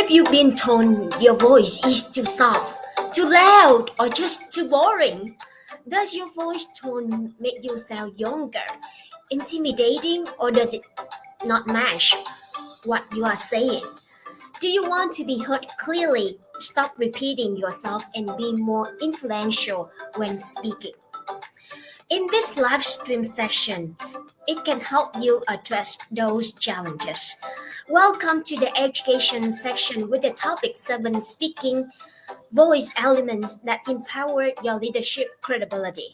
Have you been told your voice is too soft, too loud, or just too boring? Does your voice tone make you sound younger, intimidating, or does it not match what you are saying? Do you want to be heard clearly? Stop repeating yourself and be more influential when speaking. In this live stream session, it can help you address those challenges. Welcome to the education section with the topic 7 speaking voice elements that empower your leadership credibility.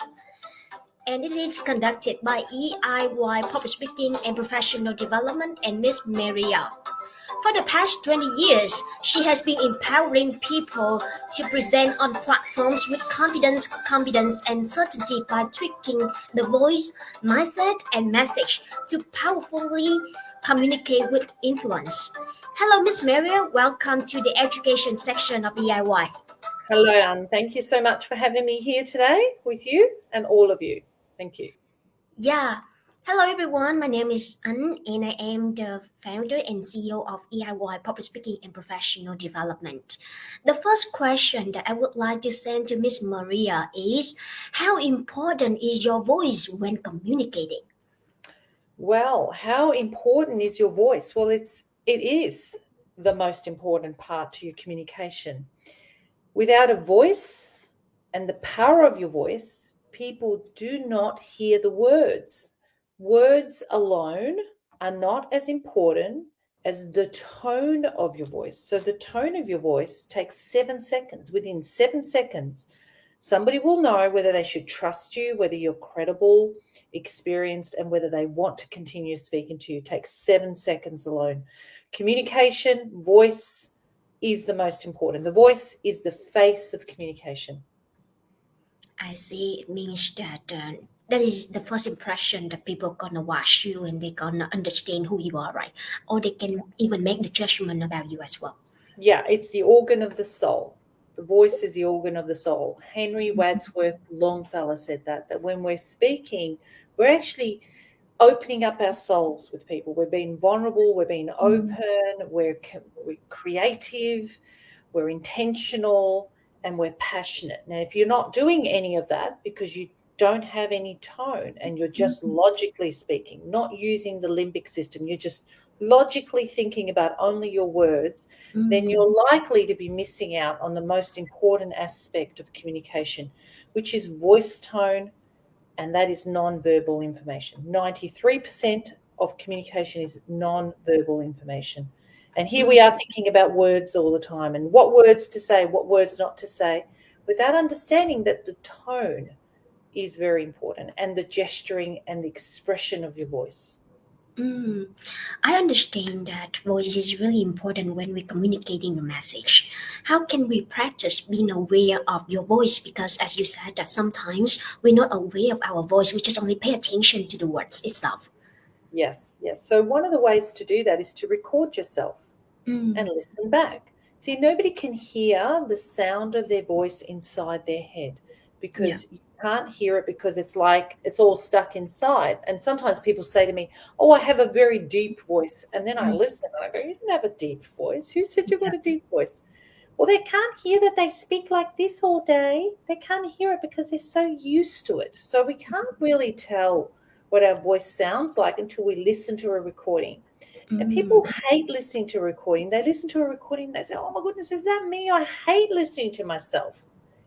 And it is conducted by EIY Public Speaking and Professional Development and Miss Maria. For the past 20 years, she has been empowering people to present on platforms with confidence, competence, and certainty by tweaking the voice, mindset, and message to powerfully communicate with influence. Hello, Miss Maria. Welcome to the education section of EIY. Hello, Anne. Thank you so much for having me here today with you and all of you. Thank you. Yeah. Hello, everyone. My name is An, and I am the founder and CEO of EIY Public Speaking and Professional Development. The first question that I would like to send to Miss Maria is, how important is your voice when communicating? Well, how important is your voice? Well, it is the most important part to your communication. Without a voice and the power of your voice, people do not hear the words. Words alone are not as important as the tone of your voice. So the tone of your voice takes 7 seconds. Within 7 seconds, somebody will know whether they should trust you, whether you're credible, experienced, and whether they want to continue speaking to you. It takes 7 seconds alone. Communication, voice is the most important. The voice is the face of communication. I see. It means that that is the first impression that people are gonna watch you and they're gonna understand who you are, right? Or they can even make the judgment about you as well. Yeah, it's the organ of the soul. The voice is the organ of the soul. Henry Wadsworth Longfellow said that when we're speaking, we're actually opening up our souls with people. We're being vulnerable, we're being open, we're creative, we're intentional, and we're passionate. Now, if you're not doing any of that because you don't have any tone and you're just logically speaking, not using the limbic system, you're just logically thinking about only your words, then you're likely to be missing out on the most important aspect of communication, which is voice tone, and that is non-verbal information. 93% of communication is non-verbal information. And here we are thinking about words all the time and what words to say, what words not to say, without understanding that the tone is very important and the gesturing and the expression of your voice. I understand that voice is really important when we're communicating a message. How can we practice being aware of your voice? Because as you said that sometimes we're not aware of our voice, we just only pay attention to the words itself. Yes. So one of the ways to do that is to record yourself and listen back. See, nobody can hear the sound of their voice inside their head because you can't hear it because it's like it's all stuck inside. And sometimes people say to me, oh, I have a very deep voice. And then I listen and I go, you didn't have a deep voice. Who said you got a deep voice? Well, they can't hear that they speak like this all day. They can't hear it because they're so used to it. So we can't really tell what our voice sounds like until we listen to a recording. And people hate listening to a recording. They listen to a recording, they say, oh my goodness, is that me? I hate listening to myself.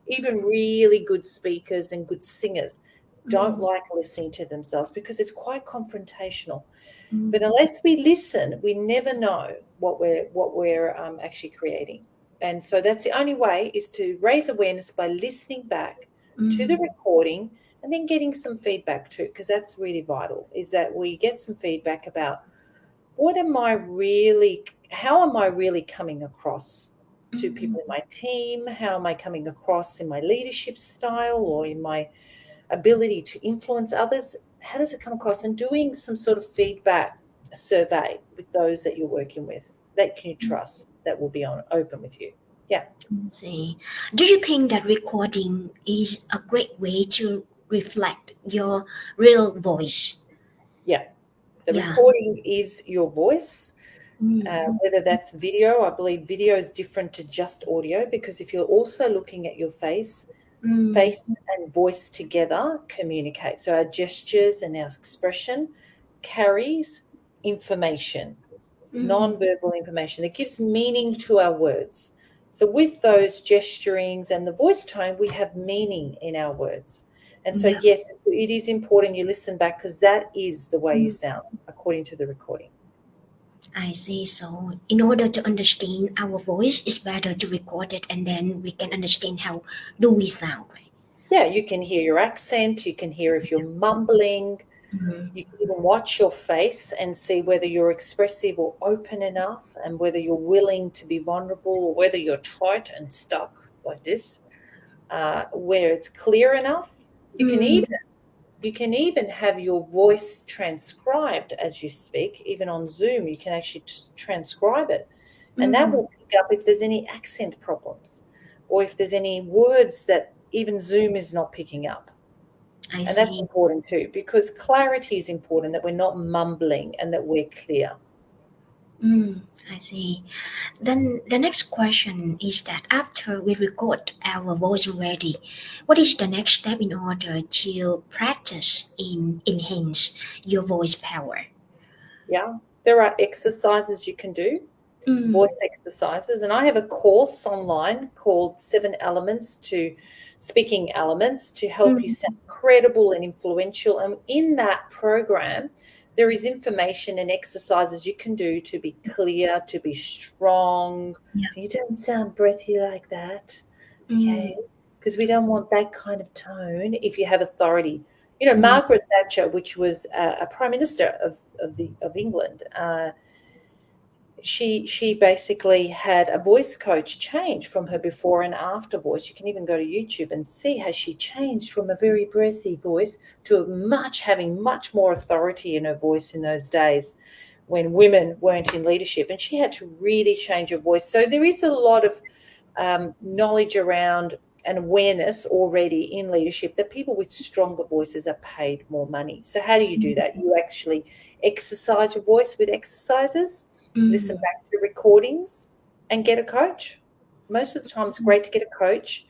Even really good speakers and good singers don't like listening to themselves because it's quite confrontational. But unless we listen, we never know what we're actually creating. And so that's the only way, is to raise awareness by listening back to the recording and then getting some feedback too, because that's really vital, is that we get some feedback about how am I really coming across to people in my team? How am I coming across in my leadership style or in my ability to influence others? How does it come across? And doing some sort of feedback survey with those that you're working with, that can you trust, that will be open with you. Yeah. See. Do you think that recording is a great way to reflect your real voice? Yeah. The recording is your voice. whether that's video. I believe video is different to just audio, because if you're also looking at your face, face and voice together communicate. So our gestures and our expression carries information, non-verbal information that gives meaning to our words. So with those gesturings and the voice tone, we have meaning in our words. And so, yes, it is important you listen back, because that is the way you sound according to the recording. I see. So, in order to understand our voice, it's better to record it, and then we can understand how do we sound, right? Yeah, you can hear your accent. You can hear if you're mumbling. You can even watch your face and see whether you're expressive or open enough, and whether you're willing to be vulnerable, or whether you're tight and stuck like this, where it's clear enough. You can even have your voice transcribed as you speak. Even on Zoom, you can actually transcribe it. And that will pick up if there's any accent problems, or if there's any words that even Zoom is not picking up. And that's important too, because clarity is important, that we're not mumbling and that we're clear. I see. Then the next question is that after we record our voice already, what is the next step in order to practice in enhance your voice power? Yeah, there are exercises you can do, voice exercises. And I have a course online called 7 Elements to Speaking Elements to help you sound credible and influential. And in that program, there is information and exercises you can do to be clear, to be strong. So you don't sound breathy like that, okay? Because we don't want that kind of tone if you have authority. You know, Margaret Thatcher, which was a prime minister of England, she basically had a voice coach change from her before and after voice. You can even go to YouTube and see how she changed from a very breathy voice to having much more authority in her voice in those days when women weren't in leadership, and she had to really change her voice. So there is a lot of knowledge around and awareness already in leadership that people with stronger voices are paid more money. So how do you do that? You actually exercise your voice with exercises, listen back to recordings, and get a coach. Most of the time it's great to get a coach,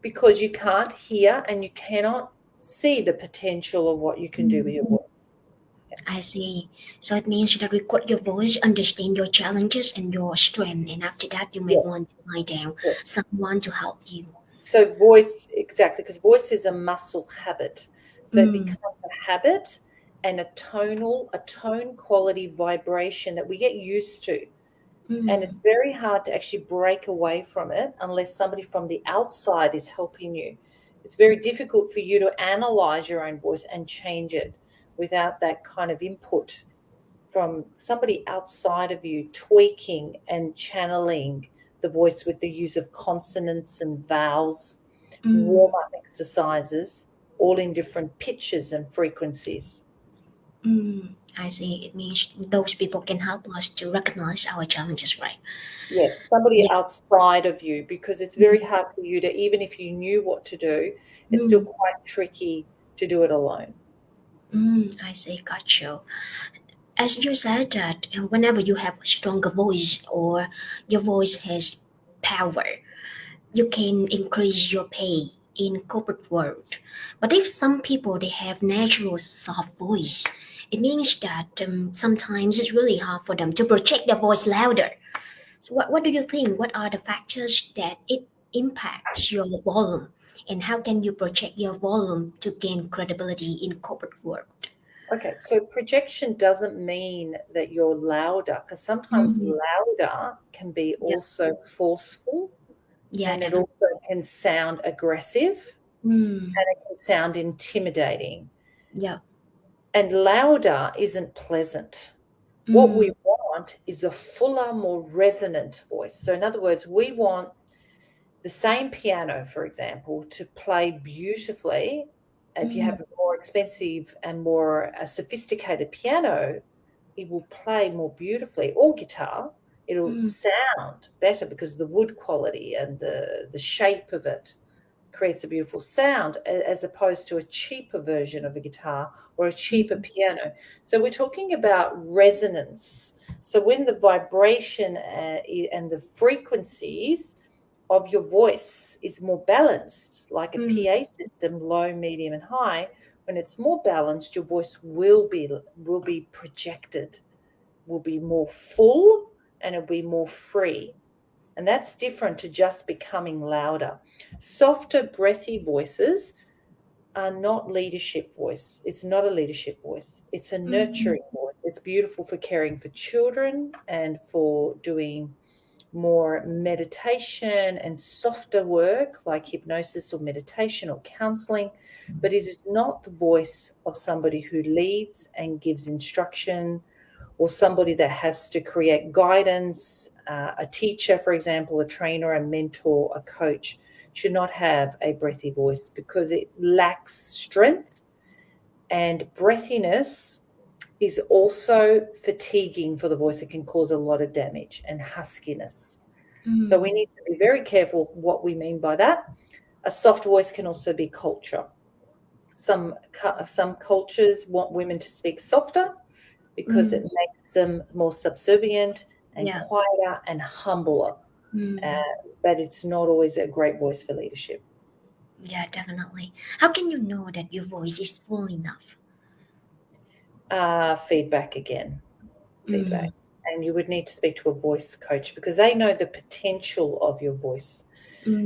because you can't hear and you cannot see the potential of what you can do with your voice. I see. So it means that record your voice, understand your challenges and your strength, and after that, you may want to find down someone to help you. So voice, exactly, because voice is a muscle habit. So it becomes a habit and a tone quality vibration that we get used to. And it's very hard to actually break away from it unless somebody from the outside is helping you. It's very difficult for you to analyze your own voice and change it without that kind of input from somebody outside of you, tweaking and channeling the voice with the use of consonants and vowels, warm-up exercises, all in different pitches and frequencies. I see. It means those people can help us to recognize our challenges, right? Yes, somebody outside of you, because it's very hard for you to, even if you knew what to do, it's still quite tricky to do it alone. I see. Gotcha. As you said that whenever you have a stronger voice or your voice has power, you can increase your pay in corporate world. But if some people they have natural soft voice, it means that sometimes it's really hard for them to project their voice louder. So what do you think? What are the factors that it impacts your volume, and how can you project your volume to gain credibility in corporate world? Okay, so projection doesn't mean that you're louder, because sometimes louder can be also forceful, Yeah, and it definitely. also can sound aggressive, and it can sound intimidating. Yeah. And louder isn't pleasant. What we want is a fuller, more resonant voice. So in other words, we want the same piano, for example, to play beautifully. If you have a more expensive and more sophisticated piano, it will play more beautifully. Or guitar, it'll sound better because of the wood quality and the shape of it. creates a beautiful sound, as opposed to a cheaper version of a guitar or a cheaper piano. So we're talking about resonance. So when the vibration and the frequencies of your voice is more balanced, like a PA system, low, medium, and high, when it's more balanced, your voice will be projected, will be more full, and it'll be more free. And that's different to just becoming louder. Softer, breathy voices are not leadership voice. It's not a leadership voice. It's a nurturing voice. It's beautiful for caring for children and for doing more meditation and softer work like hypnosis or meditation or counseling, but it is not the voice of somebody who leads and gives instruction, or somebody that has to create guidance. A teacher, for example, a trainer, a mentor, a coach should not have a breathy voice because it lacks strength, and breathiness is also fatiguing for the voice. It can cause a lot of damage, and huskiness. So we need to be very careful what we mean by that. A soft voice can also be culture. Some cultures want women to speak softer because it makes them more subservient and quieter and humbler. But it's not always a great voice for leadership. Yeah, definitely. How can you know that your voice is full enough? Feedback again. Feedback. And you would need to speak to a voice coach because they know the potential of your voice.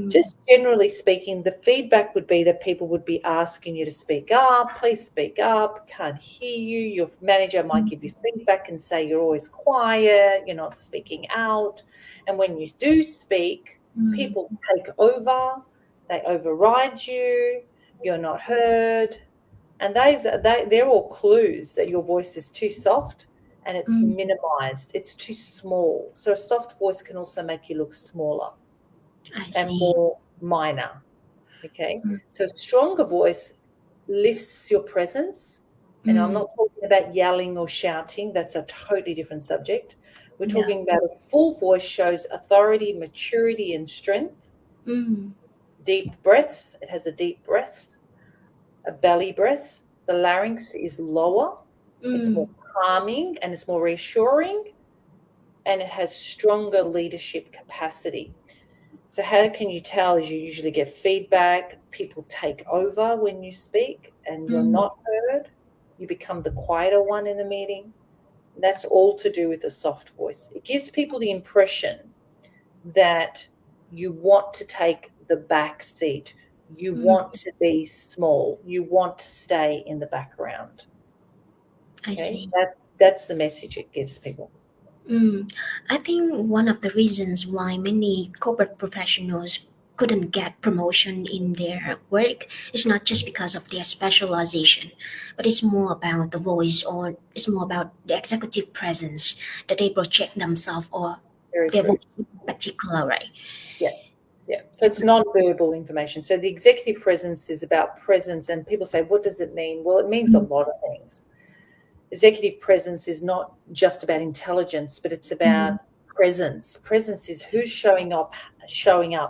Just generally speaking, the feedback would be that people would be asking you to speak up, please speak up, can't hear you. Your manager might give you feedback and say you're always quiet, you're not speaking out. And when you do speak, people take over, they override you, you're not heard. And they're all clues that your voice is too soft and it's minimized, it's too small. So a soft voice can also make you look smaller and more minor. Okay. So a stronger voice lifts your presence. And I'm not talking about yelling or shouting. That's a totally different subject. We're talking about a full voice shows authority, maturity, and strength. Deep breath. It has a deep breath, a belly breath. The larynx is lower. It's more calming and it's more reassuring. And it has stronger leadership capacity. So how can you tell? Is you usually get feedback, people take over when you speak and you're not heard. You become the quieter one in the meeting. That's all to do with a soft voice. It gives people the impression that you want to take the back seat. You want to be small. You want to stay in the background. I see. That's the message it gives people. I think one of the reasons why many corporate professionals couldn't get promotion in their work is not just because of their specialization, but it's more about the voice, or it's more about the executive presence that they project themselves, or Very their true. voice in particular, right? Yeah. So it's non-verbal information. So the executive presence is about presence, and people say, what does it mean? Well, it means a lot of things. Executive presence is not just about intelligence, but it's about presence. Presence is who's showing up,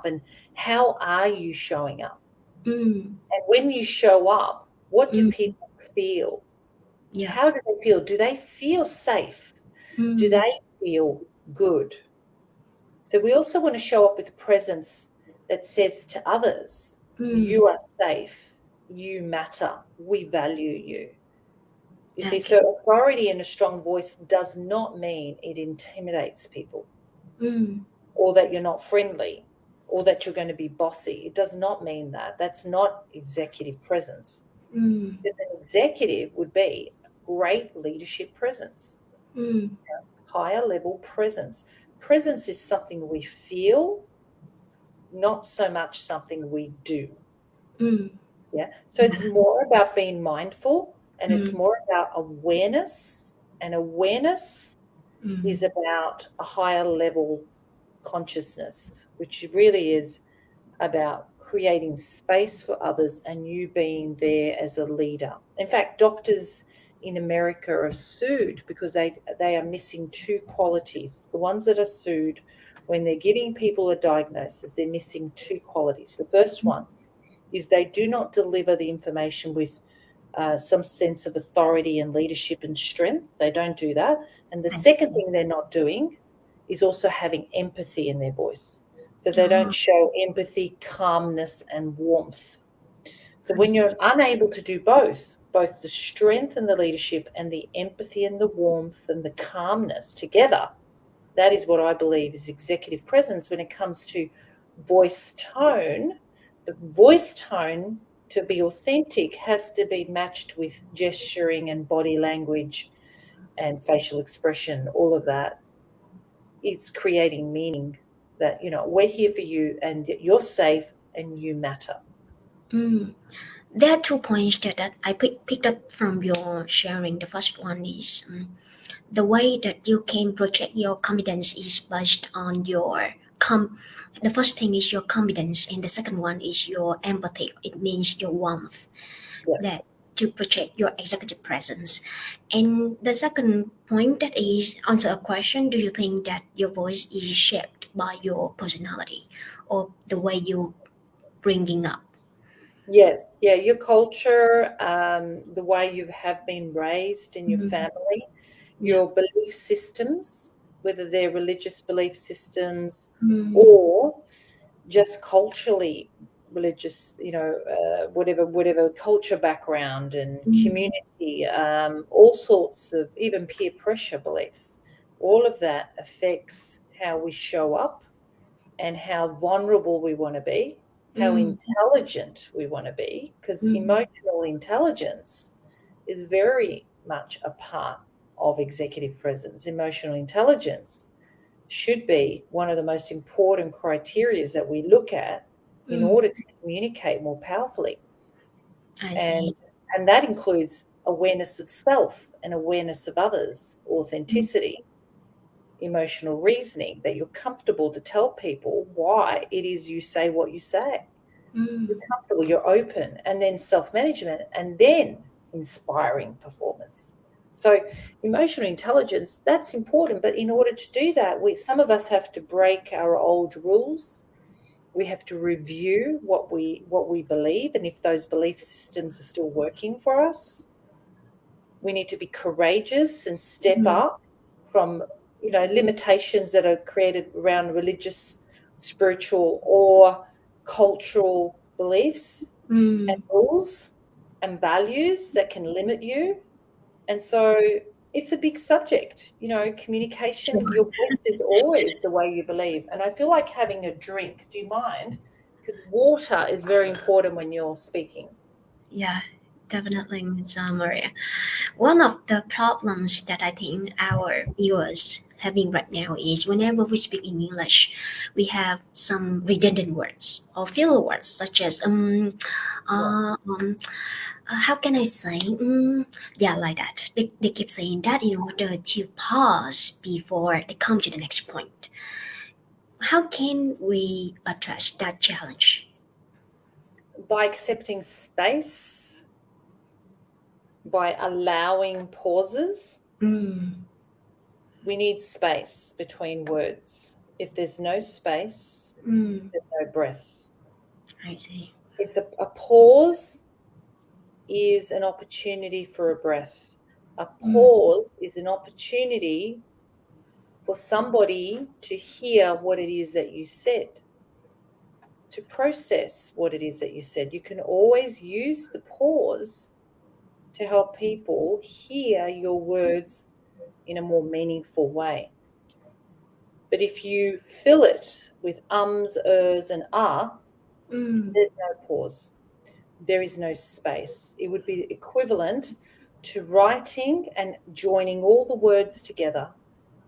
and how are you showing up? And when you show up, what do people feel? Yeah. How do they feel? Do they feel safe? Do they feel good? So we also want to show up with a presence that says to others, you are safe, you matter, we value you. You see, so authority in a strong voice does not mean it intimidates people, or that you're not friendly, or that you're going to be bossy. It does not mean that. That's not executive presence. Because an executive would be great leadership presence, higher level presence. Presence is something we feel, not so much something we do. Yeah. So it's more about being mindful, and it's more about awareness. And awareness is about a higher level consciousness, which really is about creating space for others and you being there as a leader. In fact, doctors in America are sued because they are missing two qualities. The ones that are sued, when they're giving people a diagnosis, they're missing two qualities. The first one is they do not deliver the information with some sense of authority and leadership and strength. They don't do that. And the I see. second thing they're not doing is also having empathy in their voice. So they Oh, don't show empathy, calmness, and warmth. So I when see. you're unable to do both the strength and the leadership and the empathy and the warmth and the calmness together, that is what I believe is executive presence when it comes to voice tone. The voice tone, to be authentic, has to be matched with gesturing and body language and facial expression. All of that is creating meaning that, we're here for you and you're safe and you matter. Mm. There are 2 points that I picked up from your sharing. The first one is the way that you can project your confidence is based on your the first thing is your confidence, and the second one is your empathy. It means your warmth Yeah. that to project your executive presence. And the second point that is answer a question: do you think that your voice is shaped by your personality or the way you bringing up? Yes, yeah, your culture, the way you have been raised in your Mm, family, yeah. your belief systems, whether they're religious belief systems Mm, or just culturally religious, whatever culture background and mm, community, all sorts of even peer pressure beliefs. All of that affects how we show up and how vulnerable we want to be, how mm, intelligent we want to be, because mm, emotional intelligence is very much a part of executive presence. Emotional intelligence should be one of the most important criteria that we look at in mm. order to communicate more powerfully. I And see. and that includes awareness of self and awareness of others, Mm, authenticity, emotional reasoning, that you're comfortable to tell people why it is you say what you say. You're mm, comfortable, you're open, and then self-management, and then inspiring performance. So emotional intelligence, that's important. But in order to do that, some of us have to break our old rules. We have to review what we believe, and if those belief systems are still working for us, we need to be courageous and step mm, up from limitations that are created around religious, spiritual, or cultural beliefs and mm. rules and values that can limit you. And so it's a big subject. Sure. Communication, your voice is always the way you believe. And I feel like having a drink. Do you mind? Because water is very important when you're speaking. Yeah, definitely, Ms. Maria. One of the problems that I think our viewers having right now is whenever we speak in English, we have some redundant words or filler words such as Yeah. how can I say yeah, like that. They keep saying that in order to pause before they come to the next point. How can we address that challenge? By accepting space, by allowing pauses. Mm, We need space between words. If there's no space, mm, there's no breath. I see. It's a pause is an opportunity for a breath. A Mm, pause is an opportunity for somebody to hear what it is that you said, to process what it is that you said. You can always use the pause to help people hear your words in a more meaningful way. But if you fill it with ums, ers, and mm, there's no pause. There is no space. It would be equivalent to writing and joining all the words together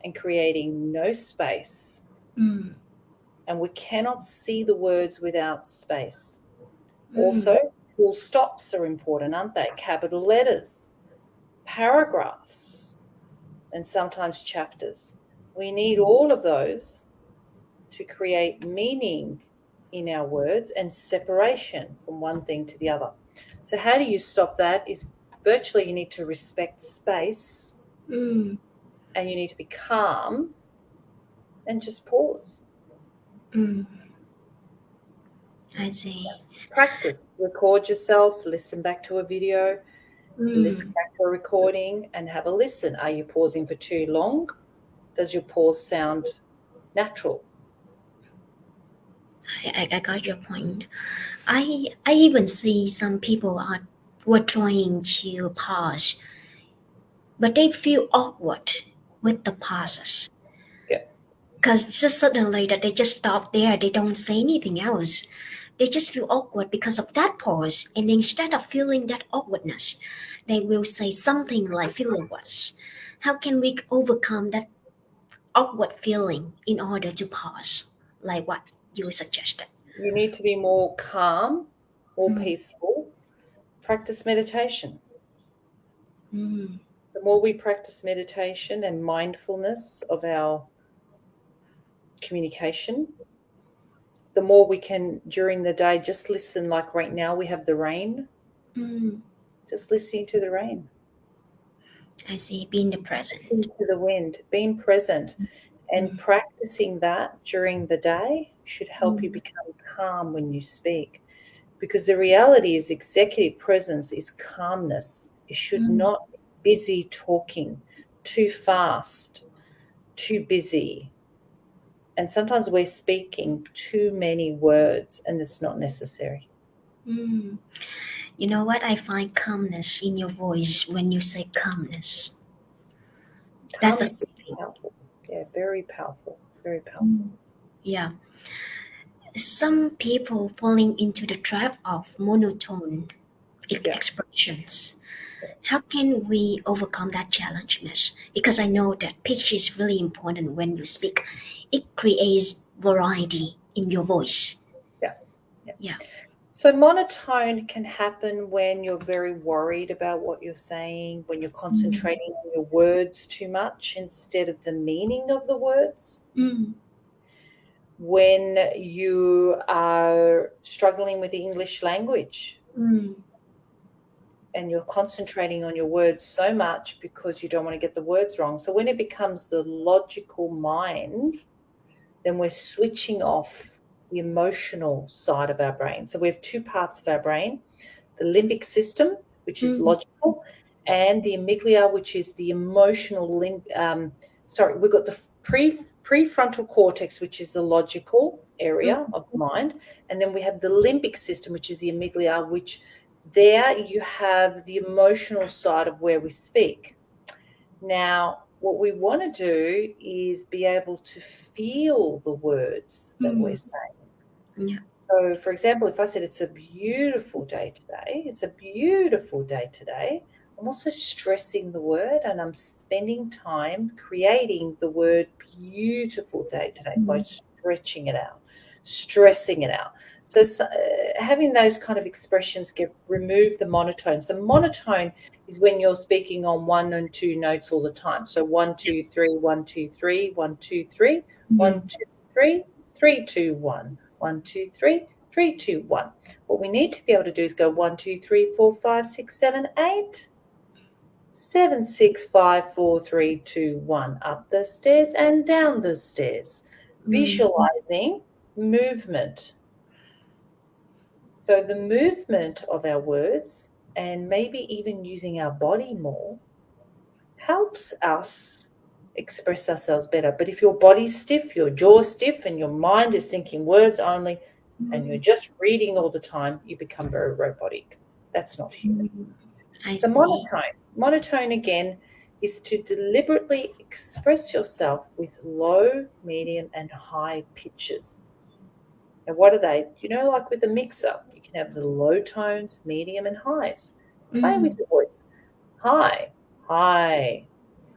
and creating no space. mm, And we cannot see the words without space. mm, Also, full stops are important, aren't they? Capital letters, paragraphs, and sometimes chapters. We need all of those to create meaning in our words and separation from one thing to the other. So, how do you stop that? Is virtually you need to respect space mm, and you need to be calm and just pause. mm. I see. Practice. Record yourself, listen back to a video, listen back to a recording, and have a listen. Are you pausing for too long? Does your pause sound natural? I got your point. I even see some people were trying to pause, but they feel awkward with the pauses. Yeah. Because just suddenly that they just stop there, they don't say anything else. They just feel awkward because of that pause, and instead of feeling that awkwardness, they will say something like feel worse. How can we overcome that awkward feeling in order to pause, like what you suggested? You need to be more calm, more Mm, peaceful. Practice meditation. mm, The more we practice meditation and mindfulness of our communication, the more we can, during the day, just listen. Like right now, we have the rain, mm. just listening to the rain, I see, being the listening present. to the wind, being present. And Mm, practicing that during the day should help you mm, become calm when you speak. Because the reality is, executive presence is calmness. You should mm, not be busy talking, too fast, too busy. And sometimes we're speaking too many words, and it's not necessary. mm. You know what? I find calmness in your voice when you say calmness. That's the Calmness is powerful. Yeah, very powerful. Very Mm. powerful. Yeah. Some people falling into the trap of monotone Yeah. expressions. How can we overcome that challenge, Miss? Because I know that pitch is really important when you speak. It creates variety in your voice. Yeah. Yeah. Yeah. So monotone can happen when you're very worried about what you're saying, when you're Mm, concentrating on your words too much instead of the meaning of the words, mm, when you are struggling with the English language mm, and you're concentrating on your words so much because you don't want to get the words wrong. So when it becomes the logical mind, then we're switching off the emotional side of our brain. So we have two parts of our brain: the limbic system, which is mm, logical, and the amygdala, which is the emotional we've got the prefrontal cortex, which is the logical area mm, of the mind, and then we have the limbic system, which is the amygdala, which there you have the emotional side of where we speak. Now, what we want to do is be able to feel the words that we're mm. saying. Yeah. So, for example, if I said it's a beautiful day today, it's a beautiful day today, I'm also stressing the word and I'm spending time creating the word beautiful day today by Mm, stretching it out, stressing it out. So, having those kind of expressions remove the monotone. So monotone is when you're speaking on one and two notes all the time. So 1, 2, 3, 1, 2, 3, 1, 2, 3, 1, mm, 2, 3, 3, 2, 1. 1, 2, 3, 3, 2, 1. What we need to be able to do is go 1, 2, 3, 4, 5, 6, 7, 8, 7, 6, 5, 4, 3, 2, 1. Up the stairs and down the stairs. mm, Visualizing movement. So the movement of our words and maybe even using our body more helps us express ourselves better. But if your body's stiff, your jaw's stiff, and your mind is thinking words only, and you're mm, just reading all the time, you become very robotic. That's not human. mm. I So see. monotone again is to deliberately express yourself with low, medium, and high pitches. And what are they? You know, like with a mixer, you can have the low tones, medium, and highs. Play with Mm, your voice. High, high,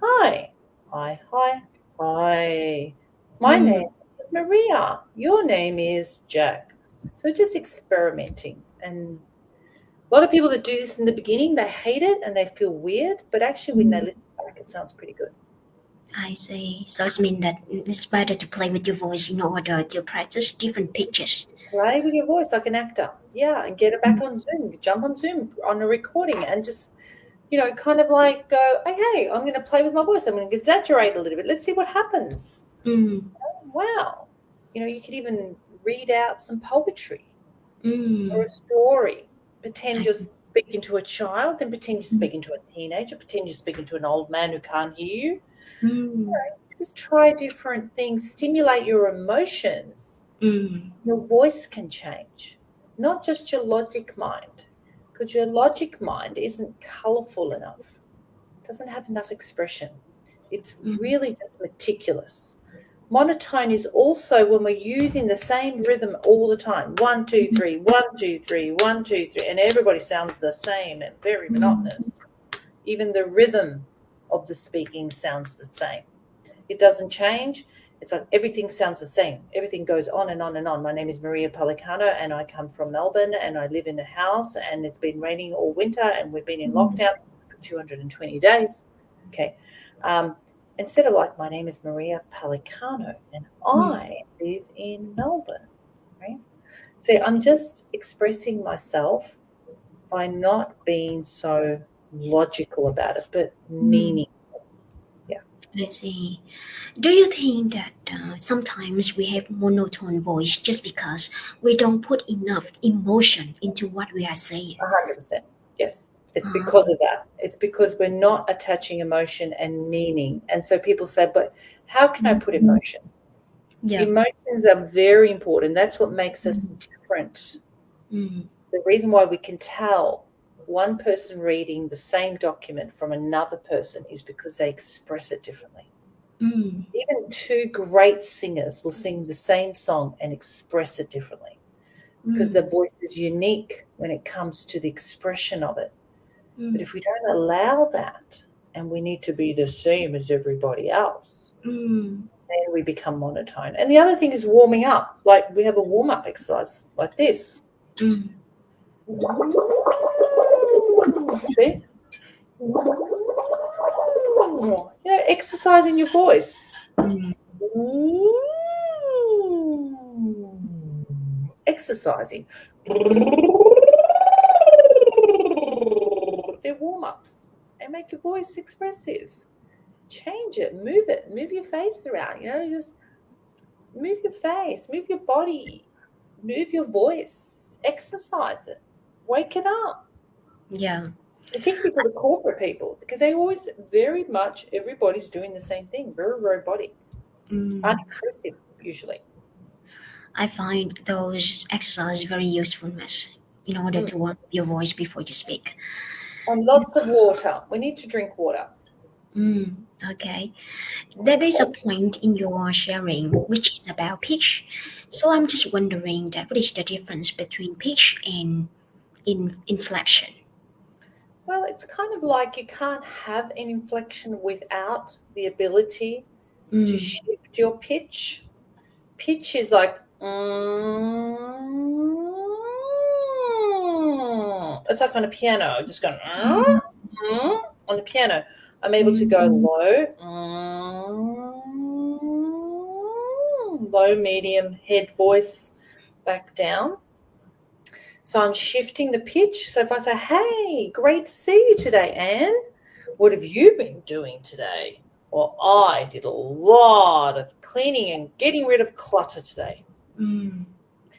high, high, high, high. My mm, name is Maria. Your name is Jack. So just experimenting. And a lot of people that do this in the beginning, they hate it and they feel weird. But actually, when they mm. listen back, it sounds pretty good. I see. So it means that it's better to play with your voice in order to practice different pitches. Play with your voice like an actor. Yeah, and get it back on Zoom. Jump on Zoom on a recording and just, kind of like go, okay, I'm going to play with my voice. I'm going to exaggerate a little bit. Let's see what happens. Mm, Wow. You could even read out some poetry. or a story. Pretend you're speaking to a child, then pretend you're speaking to a teenager, pretend you're speaking to an old man who can't hear you. Just try different things, stimulate your emotions. Your voice can change, not just your logic mind, because your logic mind isn't colourful enough, doesn't have enough expression. It's really just meticulous. Monotone is also when we're using the same rhythm all the time. 1, 2, 3, 1, 2, 3, 1, 2, 3, and everybody sounds the same and very monotonous. Even the rhythm of the speaking sounds the same. It doesn't change. It's like everything sounds the same. Everything goes on and on and on. My name is Maria Palicano, and I come from Melbourne, and I live in a house, and it's been raining all winter, and we've been in lockdown for 220 days. Okay. Instead of like, my name is Maria Palicano, and I live in Melbourne, right? So I'm just expressing myself by not being so logical about it, but meaning. I see. Do you think that sometimes we have monotone voice just because we don't put enough emotion into what we are saying? 100%. Yes. It's because of that. It's because we're not attaching emotion and meaning. And so people say, but how can I put emotion? Yeah. Emotions are very important. That's what makes us different. The reason why we can tell one person reading the same document from another person is because they express it differently. Even two great singers will sing the same song and express it differently because their voice is unique when it comes to the expression of it. But if we don't allow that and we need to be the same as everybody else, then we become monotone. And the other thing is warming up. Like we have a warm-up exercise like this. See? Exercising your voice. Exercising. They're warm-ups. And make your voice expressive. Change it. Move your face around. Just move your face, move your body, move your voice, exercise it, wake it up. Yeah. Particularly for the corporate people, because they always very much everybody's doing the same thing, very robotic, unexpressive usually. I find those exercises very useful, miss, in order to warm up your voice before you speak. And lots of water. We need to drink water. Okay. There is a point in your sharing which is about pitch. So I'm just wondering that what is the difference between pitch and inflection? Well, it's kind of like you can't have an inflection without the ability to shift your pitch. Pitch is like, it's like on a piano, just going on the piano. I'm able to go low, medium, head, voice, back down. So I'm shifting the pitch. So if I say, hey, great to see you today, Anne. What have you been doing today? Well, I did a lot of cleaning and getting rid of clutter today. And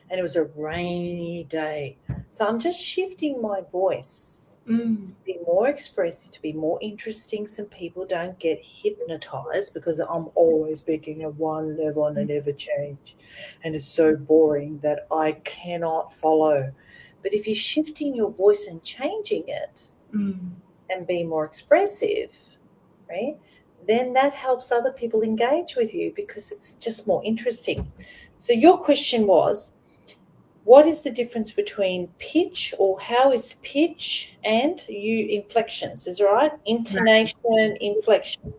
it was a rainy day. So I'm just shifting my voice to be more expressive, to be more interesting. Some people don't get hypnotized because I'm always speaking at one level and I never change. And it's so boring that I cannot follow. But if you're shifting your voice and changing it and being more expressive, right, then that helps other people engage with you because it's just more interesting. So your question was, what is the difference between pitch, or how is pitch and inflections? Is that right? Intonation, inflection.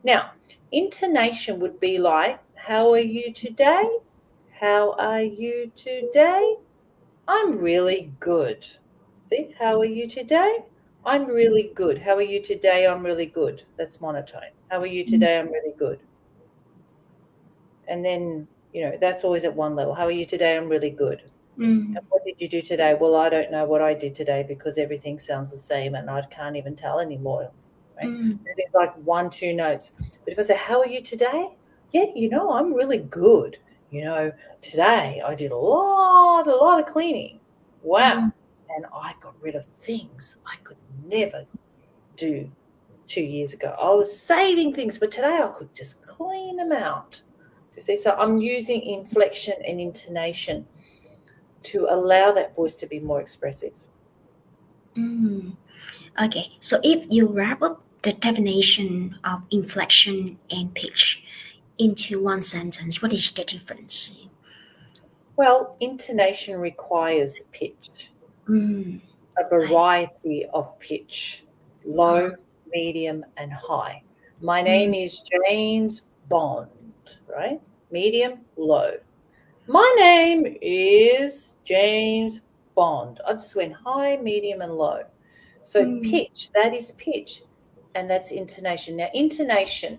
Now, intonation would be like, how are you today? How are you today? I'm really good. See, how are you today? I'm really good. How are you today? I'm really good. That's monotone. How are you today? I'm really good. And then, that's always at one level. How are you today? I'm really good. And what did you do today? Well, I don't know what I did today because everything sounds the same and I can't even tell anymore. Right? So there's like 1, 2 notes. But if I say, how are you today? Yeah, I'm really good. today I did a lot of cleaning. Wow. Mm. And I got rid of things I could never do 2 years ago. I was saving things, but today I could just clean them out. You see, so I'm using inflection and intonation to allow that voice to be more expressive. Mm. Okay, so if you wrap up the definition of inflection and pitch into one sentence, what is the difference? Well, intonation requires pitch, Mm. a variety of pitch, Uh, low, medium, and high. My name mm. is James Bond, right? Medium, low. My name is James Bond. I just went high, medium, and low. So Mm. pitch, that is pitch, and that's intonation. Now, intonation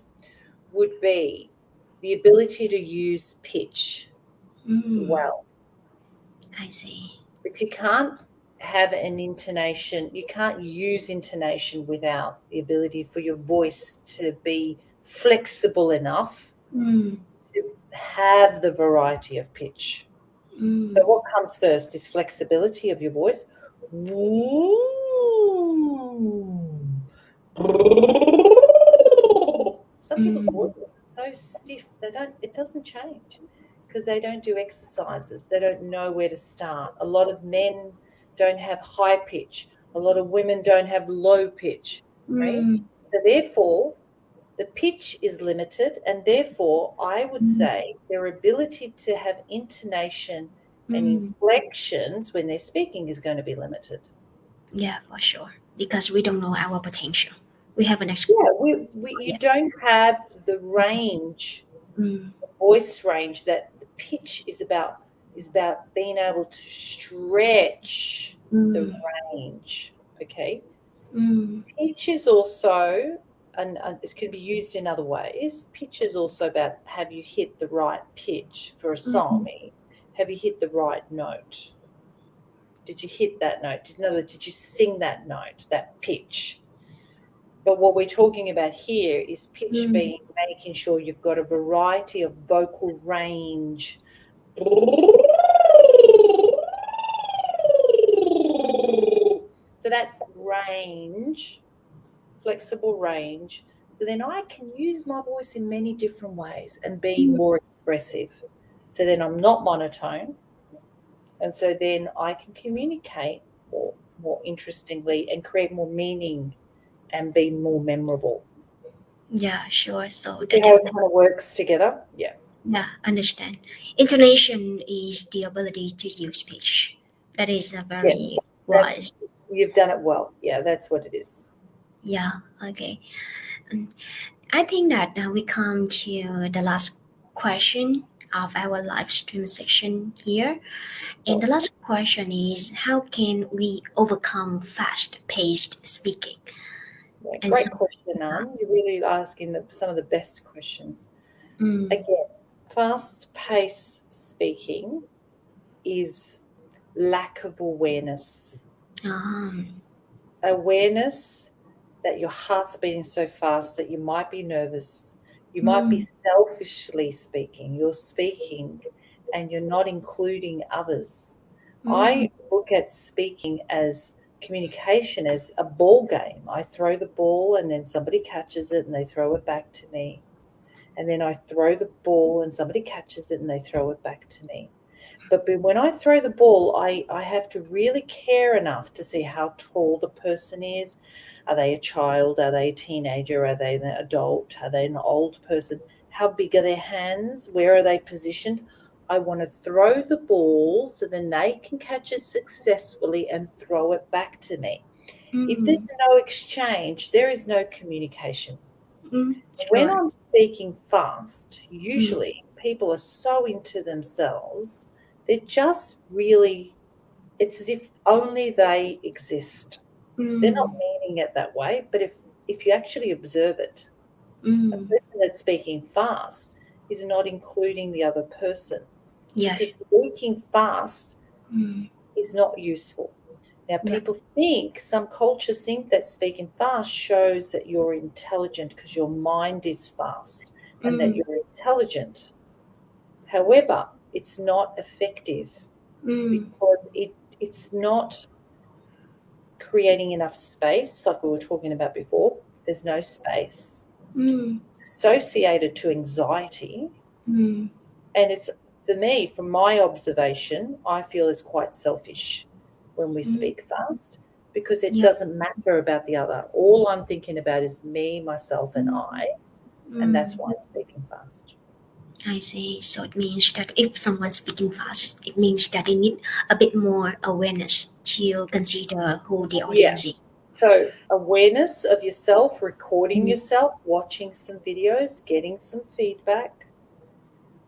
would be the ability to use pitch Mm. well, I see. but you can't have an intonation, you can't use intonation without the ability for your voice to be flexible enough Mm. to have the variety of pitch. So Mm. what comes first is flexibility of your voice. Some people's Mm. voices are so stiff it doesn't change because they don't do exercises. They don't know where to start. A lot of men don't have high pitch. A lot of women don't have low pitch, right? Mm. So therefore, the pitch is limited, and therefore I would Mm. say their ability to have intonation and Mm. inflections when they're speaking is going to be limited. Yeah, for sure. Because we don't know our potential. We have an ex. Yeah, you Yeah. don't have the range, Mm. the voice range that the pitch is about being able to stretch the Mm. range. Okay, Mm. pitch is also, and it can be used in other ways. Pitch is also about have you hit the right pitch for a song? Mm. Meaning, have you hit the right note? Did you hit that note? In other words, did you sing that note, that pitch? But what we're talking about here is pitch Mm. being making sure you've got a variety of vocal range. So that's range, flexible range. So then I can use my voice in many different ways and be more expressive. So then I'm not monotone. And so then I can communicate more interestingly and create more meaning and be more memorable. Yeah, sure. So You the see how it definition. kind of works together? Yeah. Yeah, understand. Intonation is the ability to use pitch. That is a Yes. very That's wise. You've done it well. Yeah, that's what it is. Yeah. Okay. And I think that now we come to the last question of our live stream section here. And Sure. the last question is, how can we overcome fast-paced speaking? Yeah, And so, great question, Anne. You're really asking some of the best questions. mm, Again, fast-paced speaking is lack of awareness. um, Awareness that your heart's beating so fast that you might be nervous. You might be mm, selfishly speaking. You're speaking and you're not including others. mm, I look at speaking as communication as a ball game. I throw the ball and then somebody catches it and they throw it back to me. And then I throw the ball and somebody catches it and they throw it back to me. But when I throw the ball, I have to really care enough to see how tall the person is. Are they a child? Are they a teenager? Are they an adult? Are they an old person? How big are their hands? Where are they positioned? I want to throw the ball so then they can catch it successfully and throw it back to me. If mm, there's no exchange, there is no communication. When sure. I'm speaking fast, Mm, usually people are so into themselves, they're just really, it's as if only they exist. They're not mm, meaning it that way, but if you actually observe it, a mm, person that's speaking fast is not including the other person because yes. speaking fast Mm, is not useful. Now, yeah. some cultures think that speaking fast shows that you're intelligent because your mind is fast and that Mm, you're intelligent. However, it's not effective because it's not creating enough space, like we were talking about before. There's no space. It's associated to anxiety. And it's, for me, from my observation, I feel it's quite selfish when we speak fast, because it doesn't matter about the other. All I'm thinking about is me, myself, and I, and that's why I'm speaking fast. I see. So it means that if someone's speaking fast, it means that they need a bit more awareness to consider who the Yeah. audience is. So awareness of yourself, recording Mm. yourself, watching some videos, getting some feedback,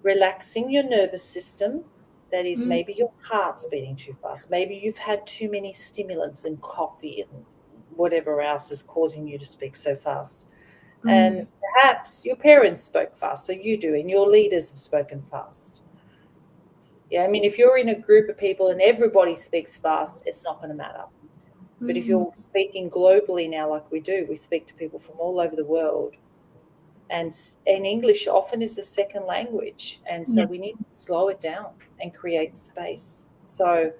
relaxing your nervous system. That is, maybe your heart's beating too fast. Maybe you've had too many stimulants and coffee and whatever else is causing you to speak so fast. And perhaps your parents spoke fast, so you do, and your leaders have spoken fast. Yeah, I mean, if you're in a group of people and everybody speaks fast, it's not going to matter. But if you're speaking globally now, like we do, we speak to people from all over the world, and English often is a second language, and so we need to slow it down and create space. So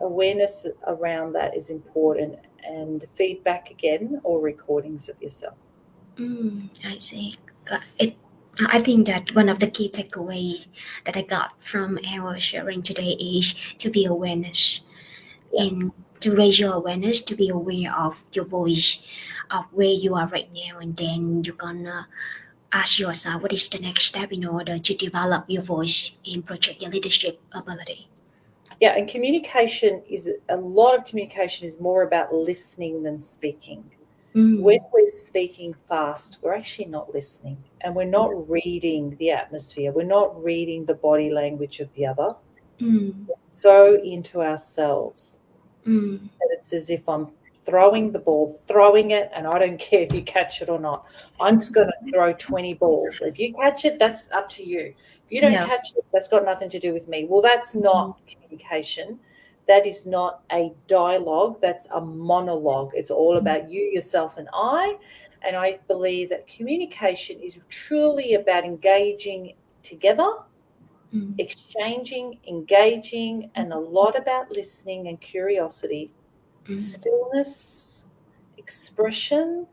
awareness around that is important, and feedback again, or recordings of yourself. I see. I think that one of the key takeaways that I got from our sharing today is to be awareness, and to raise your awareness, to be aware of your voice, of where you are right now, and then you're gonna ask yourself what is the next step in order to develop your voice and project your leadership ability. Yeah, and a lot of communication is more about listening than speaking. When we're speaking fast, we're actually not listening, and we're not reading the atmosphere. We're not reading the body language of the other. We're so into ourselves that it's as if I'm throwing the ball, throwing it, and I don't care if you catch it or not. I'm just going to throw 20 balls. If you catch it, that's up to you. If you don't Yeah. catch it, that's got nothing to do with me. Well, that's not communication. That is not a dialogue. That's a monologue. It's all about you, yourself, and I. And I believe that communication is truly about engaging together, exchanging, engaging, and a lot about listening and curiosity, stillness, expression,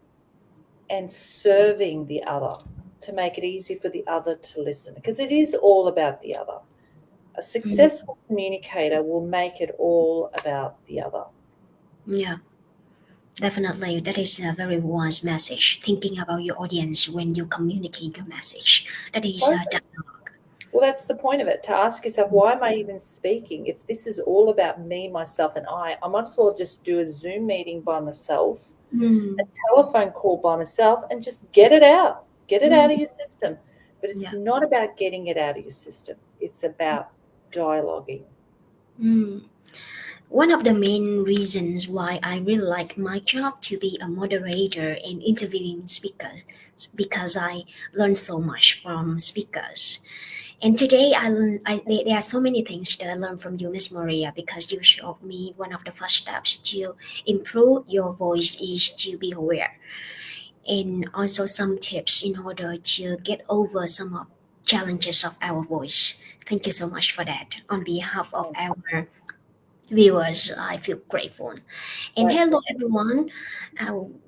and serving the other to make it easy for the other to listen, because it is all about the other. A successful communicator will make it all about the other. Yeah, definitely. That is a very wise message. Thinking about your audience when you communicate your message. That is a dialogue. Well, that's the point of it, to ask yourself, why am I even speaking? If this is all about me, myself, and I might as well just do a Zoom meeting by myself, a telephone call by myself, and just get it out. Get it out of your system. But it's not about getting it out of your system. It's about dialoguing. One of the main reasons why I really like my job to be a moderator and interviewing speakers because I learn so much from speakers. And today there are so many things that I learned from you, Miss Maria, because you showed me one of the first steps to improve your voice is to be aware, and also some tips in order to get over some of challenges of our voice. Thank you so much for that. On behalf of our viewers, I feel grateful. And Right. hello, everyone.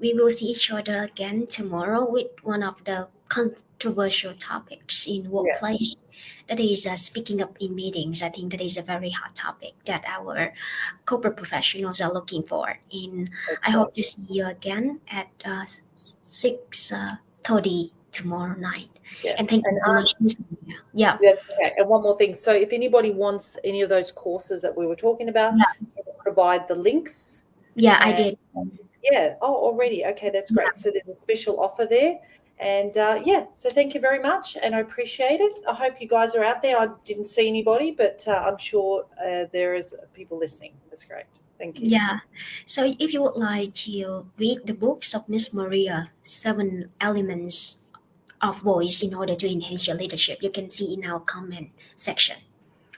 We will see each other again tomorrow with one of the controversial topics in workplace. That is speaking up in meetings. I think that is a very hot topic that our corporate professionals are looking for. And I hope to see you again at 6:30 tomorrow night. Yeah. And thank you so much, Miss Maria. Yeah. That's okay. And one more thing. So if anybody wants any of those courses that we were talking about, we'll provide the links. Yeah, I did. Yeah. Oh, already. Okay, that's great. So there's a special offer there. And so thank you very much. And I appreciate it. I hope you guys are out there. I didn't see anybody, but I'm sure there is people listening. That's great. Thank you. Yeah. So if you would like to read the books of Miss Maria, Seven Elements of Voice in order to enhance your leadership, you can see in our comment section.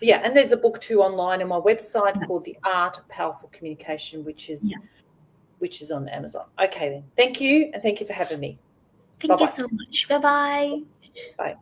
Yeah, and there's a book too online on my website called The Art of Powerful Communication, which is on Amazon. Okay then. Thank you, and thank you for having me. Thank you so much. Bye-bye. Bye.